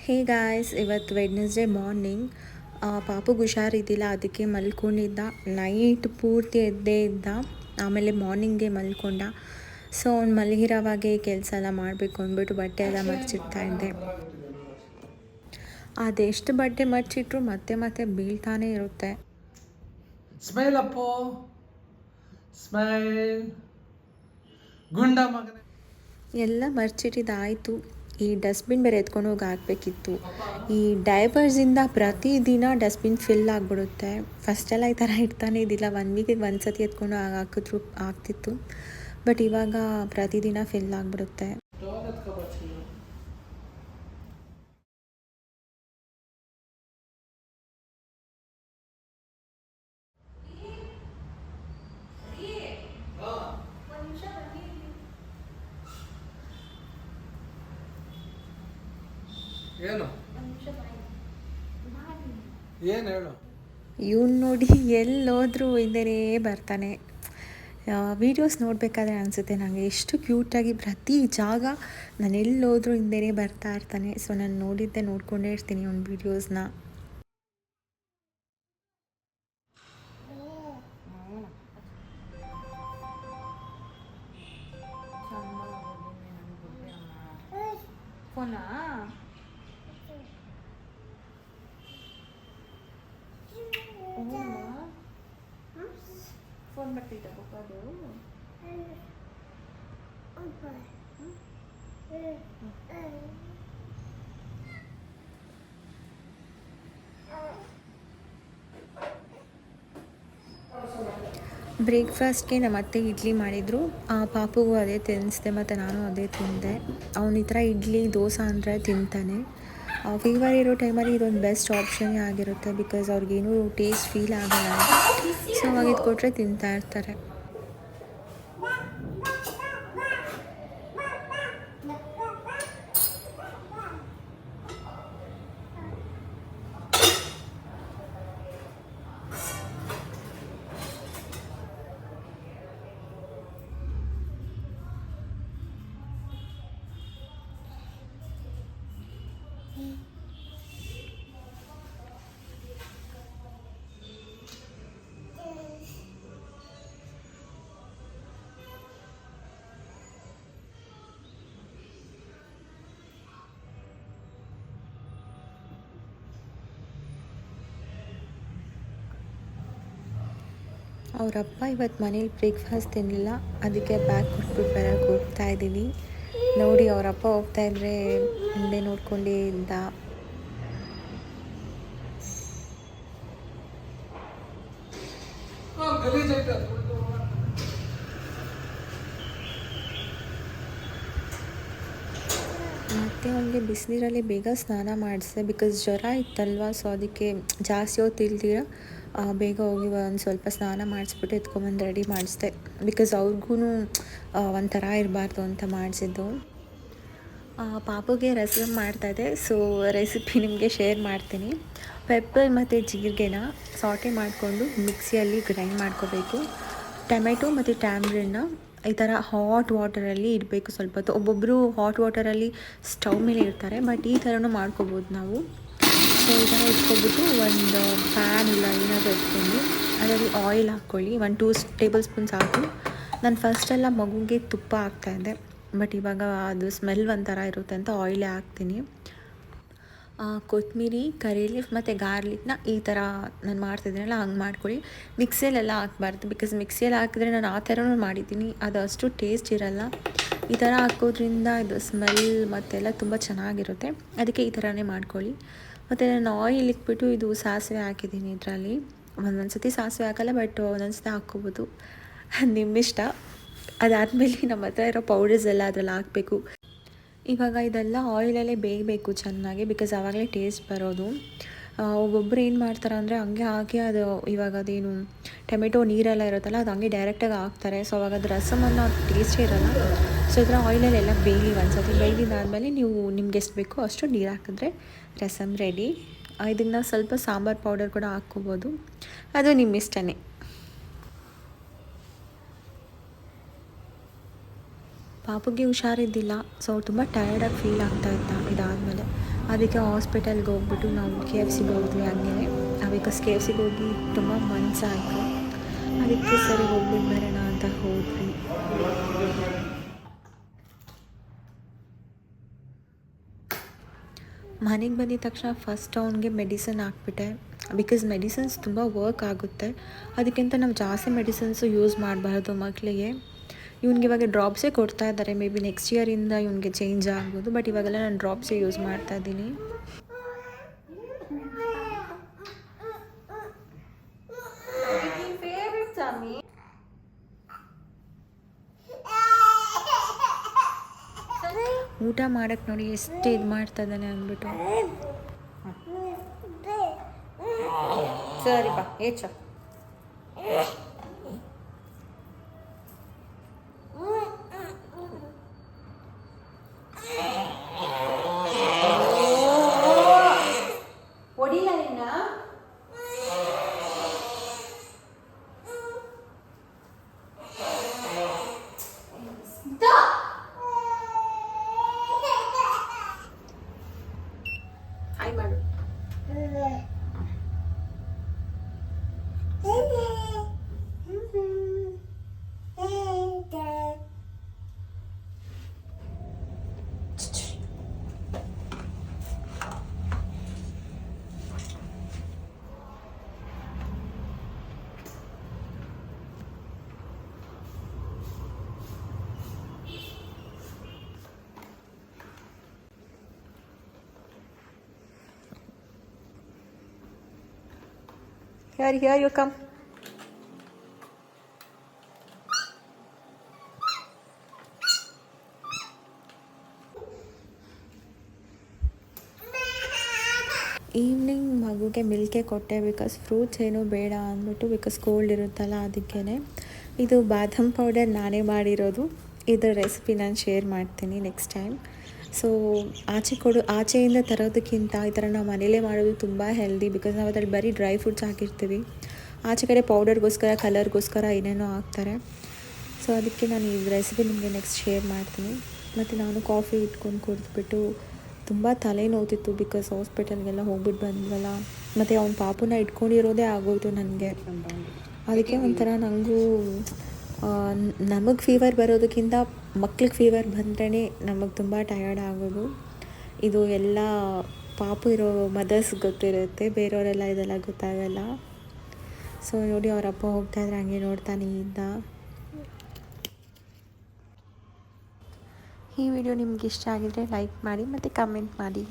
Hey guys, ಇವತ್ತು Wednesday morning. ಪಾಪುಗೆ ಹುಷಾರಿದ್ದಿಲ್ಲ, ಅದಕ್ಕೆ ಮಲ್ಕೊಂಡಿದ್ದ. ನೈಟ್ ಪೂರ್ತಿ ಎದ್ದೇ ಇದ್ದ, ಆಮೇಲೆ ಮಾರ್ನಿಂಗ್ಗೆ ಮಲ್ಕೊಂಡ. ಸೊ ಅವ್ನು ಮಲಗಿರೋವಾಗೆ ಕೆಲಸ ಎಲ್ಲ ಮಾಡಬೇಕು ಅಂದ್ಬಿಟ್ಟು ಬಟ್ಟೆ ಎಲ್ಲ ಮರ್ಚಿಡ್ತಾ ಇದ್ದೆ. ಅದೆಷ್ಟು ಬಟ್ಟೆ ಮರ್ಚಿಟ್ರು ಮತ್ತೆ ಮತ್ತೆ ಬೀಳ್ತಾನೆ ಇರುತ್ತೆ. ಸ್ಮೈಲ್ ಅಪ್ಪು, ಸ್ಮೈಲ್ ಗುಂಡ ಮಗನೇ. ಎಲ್ಲ ಮರ್ಚಿಟ್ಟಿದ್ದಾಯಿತು. ಈ ಡಸ್ಟ್ಬಿನ್ ಬೇರೆ ಎತ್ಕೊಂಡು ಹೋಗಿ ಹಾಕಬೇಕಿತ್ತು. ಈ ಡೈಪರ್ಸಿಂದ ಪ್ರತಿದಿನ ಡಸ್ಟ್ಬಿನ್ ಫಿಲ್ ಆಗಿಬಿಡುತ್ತೆ. ಫಸ್ಟೆಲ್ಲ ಈ ಥರ ಇಡ್ತಾನೆ ಇದ್ದಿಲ್ಲ, 1 ವೀಕಿಗೆ ಒಂದು ಸತಿ ಎತ್ಕೊಂಡು ಹಾಕಿದ್ರು ಆಗ್ತಿತ್ತು. ಬಟ್ ಇವಾಗ ಪ್ರತಿದಿನ ಫಿಲ್ ಆಗಿಬಿಡುತ್ತೆ. ಏನು ಏನು ಹೇಳು. ಇವ್ನು ನೋಡಿ ಎಲ್ಲೋದ್ರೂ ಹಿಂದೆನೇ ಬರ್ತಾನೆ. ವೀಡಿಯೋಸ್ ನೋಡಬೇಕಾದ್ರೆ ಅನಿಸುತ್ತೆ ನನಗೆ ಎಷ್ಟು ಕ್ಯೂಟಾಗಿ ಪ್ರತಿ ಜಾಗ ನಾನು ಎಲ್ಲೋದ್ರೂ ಹಿಂದೆನೇ ಬರ್ತಾ ಇರ್ತಾನೆ. ಸೊ ನಾನು ನೋಡ್ಕೊಂಡೇ ಇರ್ತೀನಿ ಅವ್ನ ವೀಡಿಯೋಸ್ನ. ಫೋನಾ ಫೋನ್ ಬರ್ತಿದ್ದ ಅದು ಬ್ರೇಕ್ಫಾಸ್ಟ್ಗೆ ನಮ್ಮ ಅತ್ತೆ ಇಡ್ಲಿ ಮಾಡಿದರು. ಪಾಪುಗೂ ಅದೇ ತಿನ್ನಿಸ್ದೆ ಮತ್ತು ನಾನು ಅದೇ ತಿಂದೆ. ಅವನು ಈ ಥರ ಇಡ್ಲಿ ದೋಸೆ ಅಂದರೆ ತಿಂತಾನೆ. ಫೀವರ್ ಇರೋ ಟೈಮಲ್ಲಿ ಇದೊಂದು ಬೆಸ್ಟ್ ಆಪ್ಷನ್ನೇ ಆಗಿರುತ್ತೆ, ಬಿಕಾಸ್ ಅವ್ರಿಗೇನೂ ಟೇಸ್ಟ್ ಫೀಲ್ ಆಗಲ್ಲ. ಸೊ ಅವಾಗ ಇದು ಕೊಟ್ಟರೆ ತಿಂತಾ ಇರ್ತಾರೆ. ಅವರಪ್ಪ ಇವತ್ತು ಮನೇಲಿ ಬ್ರೇಕ್ಫಾಸ್ಟ್ ತಿನ್ನಲಿಲ್ಲ, ಅದಕ್ಕೆ ಬ್ಯಾಗ್ ಕೊಟ್ಬಿಟ್ಟು ಬರೋಕ್ಕೆ ಹೋಗ್ತಾ ಇದ್ದೀವಿ. ನೋಡಿ ಅವರಪ್ಪ ಹೋಗ್ತಾಯಿದ್ರೆ ಹಿಂದೆ ನೋಡ್ಕೊಂಡೇ ಇದ್ದ. ಮತ್ತು ಅವನಿಗೆ ಬಿಸಿನೀರಲ್ಲಿ ಬೇಗ ಸ್ನಾನ ಮಾಡಿಸಿದೆ, ಬಿಕಾಸ್ ಜ್ವರ ಇತ್ತಲ್ವ. ಸೊ ಅದಕ್ಕೆ ಜಾಸ್ತಿ ಹೊತ್ತು ಇಲ್ದಿರ ಬೇಗ ಹೋಗಿ ಒಂದು ಸ್ವಲ್ಪ ಸ್ನಾನ ಮಾಡಿಸ್ಬಿಟ್ಟು ಎತ್ಕೊಂಬಂದು ರೆಡಿ ಮಾಡಿಸಿದೆ, ಬಿಕಾಸ್ ಅವ್ರಿಗೂ ಒಂಥರ ಇರಬಾರ್ದು ಅಂತ ಮಾಡಿಸಿದ್ದು. ಪಾಪುಗೆ ರಸಮ್ ಮಾಡ್ತಾಯಿದ್ದೆ. ಸೊ ರೆಸಿಪಿ ನಿಮಗೆ ಶೇರ್ ಮಾಡ್ತೀನಿ. ಪೆಪ್ಪರ್ ಮತ್ತು ಜೀರಿಗೆನ ಸಾಟೆ ಮಾಡಿಕೊಂಡು ಮಿಕ್ಸಿಯಲ್ಲಿ ಗ್ರೈಂಡ್ ಮಾಡ್ಕೋಬೇಕು. ಟೊಮೆಟೊ ಮತ್ತು ಟ್ಯಾಮ್ರಿನ್ನ ಈ ಥರ ಹಾಟ್ ವಾಟರಲ್ಲಿ ಇಡಬೇಕು ಸ್ವಲ್ಪ ಹೊತ್ತು. ಒಬ್ಬೊಬ್ಬರು ಹಾಟ್ ವಾಟರಲ್ಲಿ ಸ್ಟವ್ ಮೇಲೆ ಇರ್ತಾರೆ, ಬಟ್ ಈ ಥರನೂ ಮಾಡ್ಕೋಬೋದು ನಾವು. ಸೊ ಈ ಥರ ಇಟ್ಕೊಬಿಟ್ಟು ಒಂದು ಪ್ಯಾನ್ ಇಲ್ಲ ಏನಾದರೂ ಇಟ್ಕೊಂಡು ಅದರಲ್ಲಿ ಆಯಿಲ್ ಹಾಕ್ಕೊಳ್ಳಿ. 1-2 ಟೇಬಲ್ ಸ್ಪೂನ್ಸ್ ಹಾಕು. ನಾನು ಫಸ್ಟೆಲ್ಲ ಮಗುಗೆ ತುಪ್ಪ ಹಾಕ್ತಾಯಿದ್ದೆ, ಬಟ್ ಇವಾಗ ಅದು ಸ್ಮೆಲ್ ಒಂಥರ ಇರುತ್ತೆ ಅಂತ ಆಯಿಲೇ ಹಾಕ್ತೀನಿ. ಕೊತ್ತಂಬರಿ, ಕರಿ ಲೀಫ್ ಮತ್ತು ಗಾರ್ಲಿಕ್ನ ಈ ಥರ ನಾನು ಮಾಡ್ತಿದ್ದೀನಲ್ಲ ಹಂಗೆ ಮಾಡ್ಕೊಳ್ಳಿ. ಮಿಕ್ಸಿಯಲ್ಲೆಲ್ಲ ಹಾಕ್ಬಾರ್ದು, ಬಿಕಾಸ್ ಮಿಕ್ಸಿಯಲ್ಲಿ ಹಾಕಿದ್ರೆ ನಾನು ಆ ಥರನೂ ಮಾಡಿದ್ದೀನಿ, ಅದು ಅಷ್ಟು ಟೇಸ್ಟ್ ಇರಲ್ಲ. ಈ ಥರ ಹಾಕೋದ್ರಿಂದ ಇದು ಸ್ಮೆಲ್ ಮತ್ತೆಲ್ಲ ತುಂಬ ಚೆನ್ನಾಗಿರುತ್ತೆ, ಅದಕ್ಕೆ ಈ ಥರನೇ ಮಾಡ್ಕೊಳ್ಳಿ. ಮತ್ತು ನಾನು ಆಯಿಲ್ ಇಕ್ಬಿಟ್ಟು ಇದು ಸಾಸಿವೆ ಹಾಕಿದ್ದೀನಿ ಇದರಲ್ಲಿ. ಒಂದೊಂದು ಸತಿ ಸಾಸಿವೆ ಹಾಕಲ್ಲ, ಬಟ್ ಒಂದೊಂದು ಸತಿ ಹಾಕ್ಕೋಬೋದು, ನಿಮ್ಮಿಷ್ಟ. ಅದಾದಮೇಲೆ ನಮ್ಮ ಹತ್ರ ಇರೋ ಪೌಡರ್ಸ್ ಎಲ್ಲ ಅದರಲ್ಲಿ ಹಾಕಬೇಕು. ಇವಾಗ ಇದೆಲ್ಲ ಆಯಿಲಲ್ಲೇ ಬೇಯಬೇಕು ಚೆನ್ನಾಗಿ, ಬಿಕಾಸ್ ಆವಾಗಲೇ ಟೇಸ್ಟ್ ಬರೋದು. ಒಬ್ಬೊಬ್ಬರು ಏನು ಮಾಡ್ತಾರೆ ಅಂದರೆ ಹಂಗೆ ಹಾಕಿ ಅದು ಇವಾಗ ಅದೇನು ಟೊಮೆಟೊ ನೀರೆಲ್ಲ ಇರುತ್ತಲ್ಲ ಅದು ಹಂಗೆ ಡೈರೆಕ್ಟಾಗಿ ಹಾಕ್ತಾರೆ. ಸೊ ಅವಾಗ ಅದು ರಸಮನ್ನು ಟೇಸ್ಟೇ ಇರೋಲ್ಲ. ಸೊ ಇದರ ಆಯಿಲಲ್ಲೆಲ್ಲ ಬೇಯಲಿ ಒಂದ್ಸತಿ. ಬೇಯ್ದಿದ್ದಾದಮೇಲೆ ನೀವು ನಿಮ್ಗೆ ಎಷ್ಟು ಬೇಕೋ ಅಷ್ಟು ನೀರು ಹಾಕಿದ್ರೆ ರಸಮ್ ರೆಡಿ. ಇದನ್ನು ಸ್ವಲ್ಪ ಸಾಂಬಾರು ಪೌಡರ್ ಕೂಡ ಹಾಕ್ಕೋಬೋದು, ಅದು ನಿಮ್ಮ ಇಷ್ಟನೇ. ಪಾಪುಗೆ ಹುಷಾರಿದ್ದಿಲ್ಲ, ಸೊ ಅವ್ರು ತುಂಬ ಟಯರ್ಡಾಗಿ ಫೀಲ್ ಆಗ್ತಾ ಇದ್ದ ಇದಾದಮೇಲೆ. ಅದಕ್ಕೆ ಹಾಸ್ಪಿಟಲ್ಗೆ ಹೋಗ್ಬಿಟ್ಟು ನಾವು KFCಗೆ ಹೋದ್ವಿ ಹಂಗೆ. ಬಿಕಾಸ್ KFCಗೆ ಹೋಗಿ ತುಂಬ ಮನಸ್ಸಾಯಿತು, ಅದಕ್ಕೆ ಸರಿ ಹೋಗ್ಬಿಟ್ಟು ಬರೋಣ ಅಂತ ಹೋದ್ವಿ. ಮನೆಗೆ ಬಂದಿದ ತಕ್ಷಣ ಫಸ್ಟ್ ಅವ್ನಿಗೆ ಮೆಡಿಸನ್ ಹಾಕ್ಬಿಟ್ಟೆ, ಬಿಕಾಸ್ ಮೆಡಿಸನ್ಸ್ ತುಂಬ ವರ್ಕ್ ಆಗುತ್ತೆ. ಅದಕ್ಕಿಂತ ನಾವು ಜಾಸ್ತಿ ಮೆಡಿಸನ್ಸು ಯೂಸ್ ಮಾಡಬಾರ್ದು ಮಕ್ಕಳಿಗೆ. ಇವ್ನಿಗೆ ಇವಾಗ ಡ್ರಾಪ್ಸೇ ಕೊಡ್ತಾ ಇದ್ದಾರೆ, ಮೇ ಬಿ ನೆಕ್ಸ್ಟ್ ಇಯರಿಂದ ಇವ್ನಿಗೆ ಚೇಂಜ್ ಆಗ್ಬೋದು. ಬಟ್ ಇವಾಗೆಲ್ಲ ನಾನು ಡ್ರಾಪ್ಸೇ ಯೂಸ್ ಮಾಡ್ತಾ ಇದ್ದೀನಿ. ಊಟ ಮಾಡೋಕ್ಕೆ ನೋಡಿ ಎಷ್ಟು ಇದು ಮಾಡ್ತಾ ಇದ್ದಾನೆ ಅಂದ್ಬಿಟ್ಟು. ಸರಿಪ್ಪ ಏಚ ಹೊಡಿಲ್ಲ ನಿನ್ನ. ಹಾಯ್ ಮಾಡು. Here you come. ಈವ್ನಿಂಗ್ ಮಗುಗೆ ಮಿಲ್ಕೆ ಕೊಟ್ಟೆ, ಬಿಕಾಸ್ ಫ್ರೂಟ್ಸ್ ಏನೂ ಬೇಡ ಅಂದ್ಬಿಟ್ಟು, ಬಿಕಾಸ್ ಕೋಲ್ಡ್ ಇರುತ್ತಲ್ಲ ಅದಕ್ಕೇ. ಇದು ಬಾದಾಮ್ ಪೌಡರ್ ನಾನೇ ಮಾಡಿರೋದು. ಇದರ ರೆಸಿಪಿ ನಾನು ಶೇರ್ ಮಾಡ್ತೀನಿ ನೆಕ್ಸ್ಟ್ ಟೈಮ್. ಸೊ ಆಚೆಯಿಂದ ತರೋದಕ್ಕಿಂತ ಈ ಥರ ನಾವು ಮನೇಲೇ ಮಾಡೋದು ತುಂಬ ಹೆಲ್ದಿ, ಬಿಕಾಸ್ ನಾವು ಅದರಲ್ಲಿ ಬರೀ ಡ್ರೈ ಫ್ರೂಟ್ಸ್ ಹಾಕಿರ್ತೀವಿ. ಆಚೆ ಕಡೆ ಪೌಡರ್ಗೋಸ್ಕರ ಕಲರ್ಗೋಸ್ಕರ ಏನೇನೋ ಹಾಕ್ತಾರೆ. ಸೊ ಅದಕ್ಕೆ ನಾನು ಈ ರೆಸಿಪಿ ನಿಮಗೆ ನೆಕ್ಸ್ಟ್ ಶೇರ್ ಮಾಡ್ತೀನಿ. ಮತ್ತು ನಾನು ಕಾಫಿ ಇಟ್ಕೊಂಡು ಕುಡಿದ್ಬಿಟ್ಟು ತುಂಬ ತಲೆ ನೋವ್ತಿತ್ತು, ಬಿಕಾಸ್ ಹಾಸ್ಪಿಟಲ್ಗೆಲ್ಲ ಹೋಗ್ಬಿಟ್ಟು ಬಂದ್ವಲ್ಲ. ಮತ್ತು ಅವ್ನ ಪಾಪುನ ಇಟ್ಕೊಂಡಿರೋದೇ ಆಗೋಯ್ತು ನನಗೆ. ಅದಕ್ಕೆ ಒಂಥರ ನನಗೂ ನಮಗೆ ಫೀವರ್ ಬರೋದಕ್ಕಿಂತ ಮಕ್ಳಿಗೆ ಫೀವರ್ ಬಂದ್ರೇ ನಮಗೆ ತುಂಬ ಟಯರ್ಡ್ ಆಗೋದು. ಇದು ಎಲ್ಲ ಪಾಪು ಇರೋ ಮದರ್ಸ್ ಗೊತ್ತಿರುತ್ತೆ, ಬೇರೆಯವರೆಲ್ಲ ಇದೆಲ್ಲ ಗೊತ್ತಾಗಲ್ಲ. ಸೊ ನೋಡಿ ಅವರಪ್ಪ ಹೋಗ್ತಾಯಿದ್ರೆ ಹಂಗೆ ನೋಡ್ತಾನೆ ಇದ್ದ. ಈ ವಿಡಿಯೋ ನಿಮ್ಗೆ ಇಷ್ಟ ಆಗಿದರೆ ಲೈಕ್ ಮಾಡಿ ಮತ್ತು ಕಮೆಂಟ್ ಮಾಡಿ.